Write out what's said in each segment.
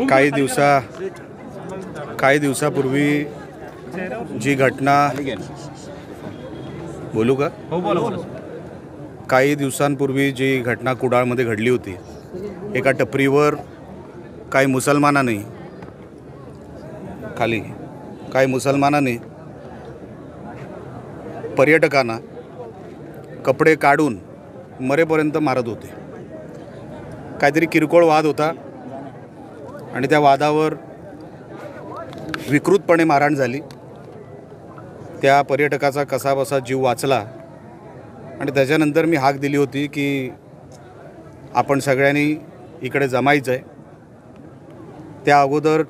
काही दिवसापूर्वी जी घटना बोलू का? हो बोला. काही दिवसांपूर्वी जी घटना कुडाळमध्ये घडली होती, एका टपरीवर काही मुसलमानाने पर्यटकांना कपडे काढून मरेपर्यंत मारत होते. काहीतरी किरकोळ वाद होता आणि त्या वादावर विकृतपणे मारहाण झाली. त्या पर्यटकाचा कसाबसा जीव वाचला आणि त्याच्यानंतर मी हाक दिली होती की आपण सगळ्यांनी इकडे जमायचं आहे. त्या अगोदर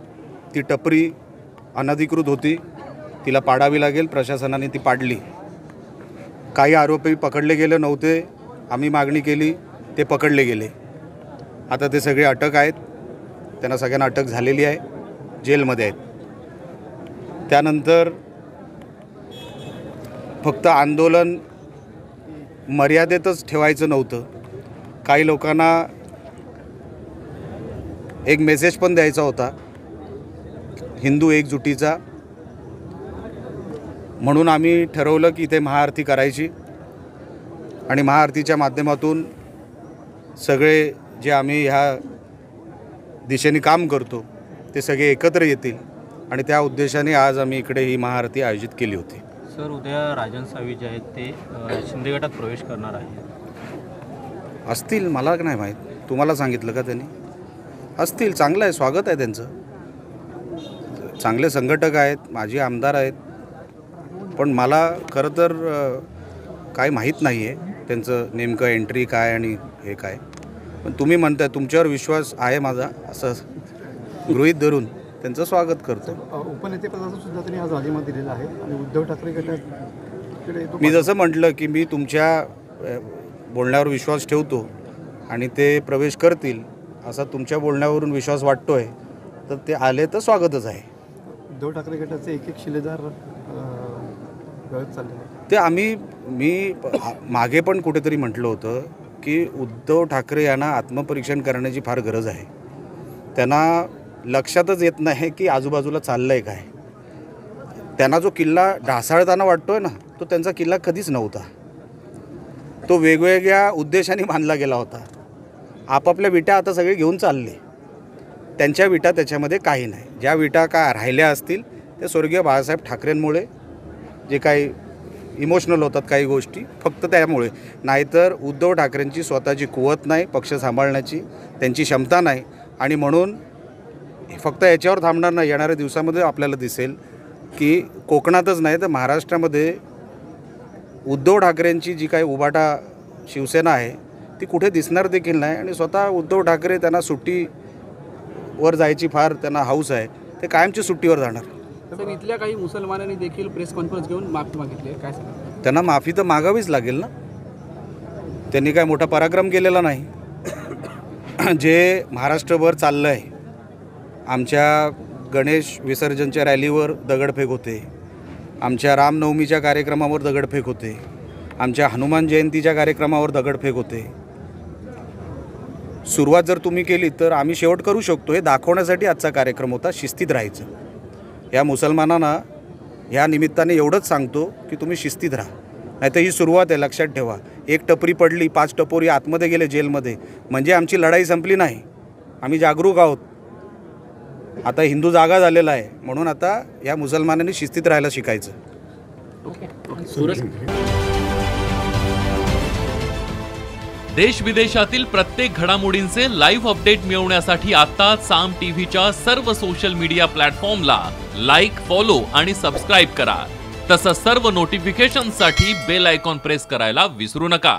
ती टपरी अनधिकृत होती, तिला पाडावी लागेल. प्रशासनाने ती पाडली. काही आरोपी पकडले गेले नव्हते, आम्ही मागणी केली, ते पकडले गेले. आता ते सगळे अटक आहेत, त्यांना सगळ्यांना अटक झालेली आहे, जेलमध्ये आहेत. त्यानंतर फक्त आंदोलन मर्यादेतच ठेवायचं नव्हतं, काही लोकांना एक मेसेज पण द्यायचा होता हिंदू एकजुटीचा. म्हणून आम्ही ठरवलं की इथे महाआरती करायची आणि महाआरतीच्या माध्यमातून सगळे जे आम्ही ह्या दिशेने काम करतो ते सगळे एकत्र येतील आणि त्या उद्देशाने आज आम्ही इकडे ही महाआरती आयोजित केली होती. सर, उद्या राजन सावी जे आहेत ते शिंदे गटात प्रवेश करणार आहे. असतील, मला नाही माहीत. तुम्हाला सांगितलं का त्यांनी? असतील, चांगलं आहे, स्वागत आहे त्यांचं. चांगले संघटक आहेत, माझे आमदार आहेत. पण मला खरं तर काय माहीत नाही आहे त्यांचं नेमकं एंट्री काय आणि हे काय. पण तुम्ही म्हणताय, तुमच्यावर विश्वास आहे माझा असं गृहीत धरून त्यांचं स्वागत करतो. उपनेतेपदाचा सुद्धा त्यांनी आज राजीनामा दिलेला आहे आणि उद्धव ठाकरे गटाकडे मी जसं म्हटलं की मी तुमच्या बोलण्यावर विश्वास ठेवतो आणि ते प्रवेश करतील असा तुमच्या बोलण्यावरून विश्वास वाटतोय, तर ते आले तर स्वागतच आहे. उद्धव ठाकरे गटाचे एक शिलेदार गळत चालले ते मी मागे पण कुठेतरी म्हटलं होतं की उद्धव ठाकरे यांना आत्मपरीक्षण करण्याची फार गरज आहे. त्यांना लक्षातच येत नाही की आजूबाजूला चाललं आहे काय. त्यांना जो किल्ला ढासाळताना वाटतोय ना, तो त्यांचा किल्ला कधीच नव्हता. तो वेगवेगळ्या उद्देशाने बांधला गेला होता. आपापल्या विटा आता सगळे घेऊन चालले. त्यांच्या विटा त्याच्यामध्ये काही नाही. ज्या विटा काय राहिल्या असतील ते स्वर्गीय बाळासाहेब ठाकरेंमुळे, जे काही इमोशनल होतात काही गोष्टी, फक्त त्यामुळे. नाहीतर उद्धव ठाकरेंची स्वतःची कुवत नाही, पक्ष सांभाळण्याची त्यांची क्षमता नाही. आणि म्हणून फक्त याच्यावर थांबणार नाही. येणाऱ्या दिवसामध्ये आपल्याला दिसेल की कोकणातच नाही तर महाराष्ट्रामध्ये उद्धव ठाकरेंची जी काही उभाटा शिवसेना आहे ती कुठे दिसणार देखील नाही. आणि स्वतः उद्धव ठाकरे, त्यांना सुट्टीवर जायची फार त्यांना हौस आहे, ते कायमची सुट्टीवर जाणार. तर इथल्या काही मुसलमानांनी देखील प्रेस कॉन्फरन्स घेऊन माफी मागितली आहे, काय सांगा? त्यांना माफी तर मागावीच लागेल ना. त्यांनी काय मोठा पराक्रम केलेला नाही. जे महाराष्ट्रभर चाललं आहे, आमच्या गणेश विसर्जनच्या रॅलीवर दगडफेक होते, आमच्या रामनवमीच्या कार्यक्रमावर दगडफेक होते, आमच्या हनुमान जयंतीच्या कार्यक्रमावर दगडफेक होते. सुरुवात जर तुम्ही केली तर आम्ही शेवट करू शकतो. हे दाखवण्यासाठी आजचा कार्यक्रम होता. शिस्तीत राहायचं. या मुसलमानांना ह्या निमित्ताने एवढंच सांगतो की तुम्ही शिस्तीत राहा, नाहीतर ही सुरुवात आहे, लक्षात ठेवा. एक टपरी पडली, 5 टपोरी आतमध्ये गेले जेलमध्ये, म्हणजे आमची लढाई संपली नाही. आम्ही जागरूक आहोत. आता हिंदू जागा झालेला आहे, म्हणून आता या मुसलमानांनी शिस्तीत राहायला शिकायचं. देश विदेशातील प्रत्येक घडामोडींचे लाईव्ह अपडेट मिळवण्यासाठी आता साम टीव्हीच्या सर्व सोशल मीडिया प्लॅटफॉर्मला लाईक, फॉलो आणि सबस्क्राईब करा. तसंच सर्व नोटिफिकेशनसाठी बेल आयकॉन प्रेस करायला विसरू नका.